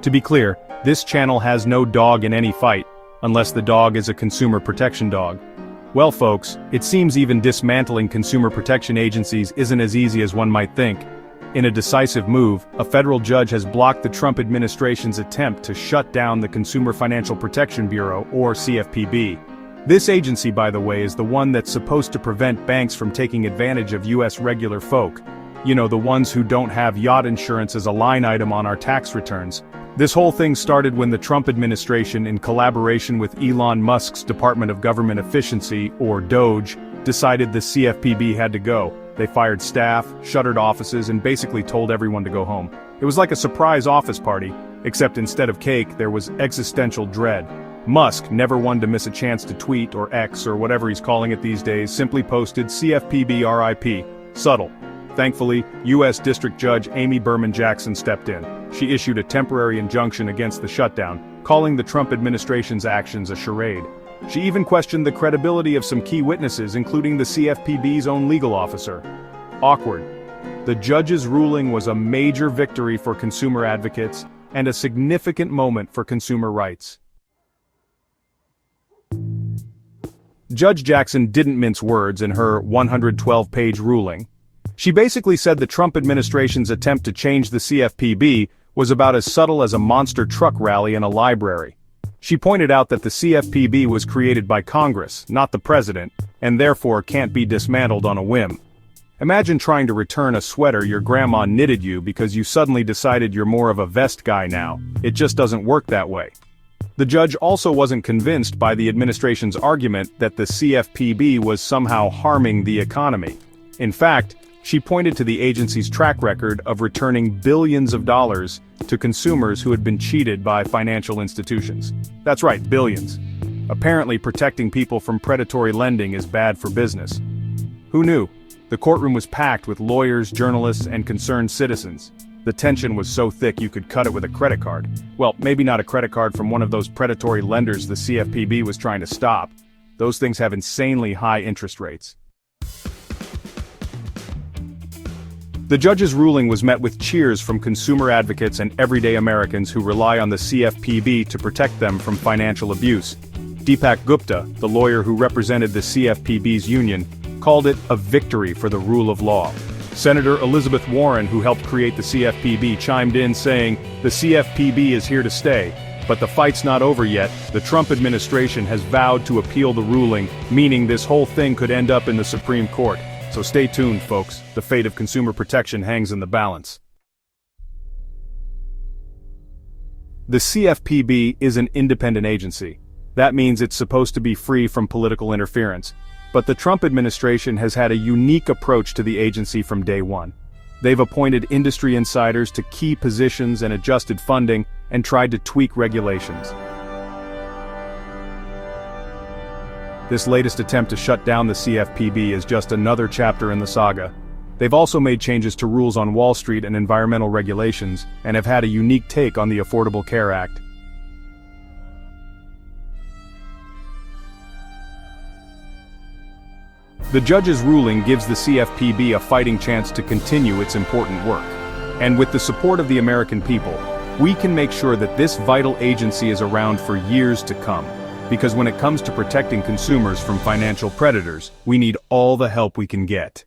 To be clear, this channel has no dog in any fight, unless the dog is a consumer protection dog. Well folks, it seems even dismantling consumer protection agencies isn't as easy as one might think. In a decisive move, a federal judge has blocked the Trump administration's attempt to shut down the Consumer Financial Protection Bureau, or CFPB. This agency, by the way, is the one that's supposed to prevent banks from taking advantage of US regular folk. You know, the ones who don't have yacht insurance as a line item on our tax returns. This whole thing started when the Trump administration, in collaboration with Elon Musk's Department of Government Efficiency, or DOGE, decided the CFPB had to go. They fired staff, shuttered offices, and basically told everyone to go home. It was like a surprise office party, except instead of cake, there was existential dread. Musk, never one to miss a chance to tweet, or X, or whatever he's calling it these days, simply posted CFPB RIP. Subtle. Thankfully, U.S. District Judge Amy Berman Jackson stepped in. She issued a temporary injunction against the shutdown, calling the Trump administration's actions a charade. She even questioned the credibility of some key witnesses, including the CFPB's own legal officer. Awkward. The judge's ruling was a major victory for consumer advocates, and a significant moment for consumer rights. Judge Jackson didn't mince words in her 112-page ruling. She basically said the Trump administration's attempt to change the CFPB was about as subtle as a monster truck rally in a library. She pointed out that the CFPB was created by Congress, not the president, and therefore can't be dismantled on a whim. Imagine trying to return a sweater your grandma knitted you because you suddenly decided you're more of a vest guy now. It just doesn't work that way. The judge also wasn't convinced by the administration's argument that the CFPB was somehow harming the economy. In fact, she pointed to the agency's track record of returning billions of dollars to consumers who had been cheated by financial institutions. That's right, billions. Apparently protecting people from predatory lending is bad for business. Who knew? The courtroom was packed with lawyers, journalists, and concerned citizens. The tension was so thick you could cut it with a credit card. Well, maybe not a credit card from one of those predatory lenders the CFPB was trying to stop. Those things have insanely high interest rates. The judge's ruling was met with cheers from consumer advocates and everyday Americans who rely on the CFPB to protect them from financial abuse. Deepak Gupta, the lawyer who represented the CFPB's union, called it a victory for the rule of law. Senator Elizabeth Warren, who helped create the CFPB, chimed in saying, "The CFPB is here to stay, but the fight's not over yet. The Trump administration has vowed to appeal the ruling, meaning this whole thing could end up in the Supreme Court. So stay tuned, folks. The fate of consumer protection hangs in the balance." The CFPB is an independent agency. That means it's supposed to be free from political interference. But the Trump administration has had a unique approach to the agency from day one. They've appointed industry insiders to key positions and adjusted funding, and tried to tweak regulations. This latest attempt to shut down the CFPB is just another chapter in the saga. They've also made changes to rules on Wall Street and environmental regulations, and have had a unique take on the Affordable Care Act. The judge's ruling gives the CFPB a fighting chance to continue its important work. And with the support of the American people, we can make sure that this vital agency is around for years to come. Because when it comes to protecting consumers from financial predators, we need all the help we can get.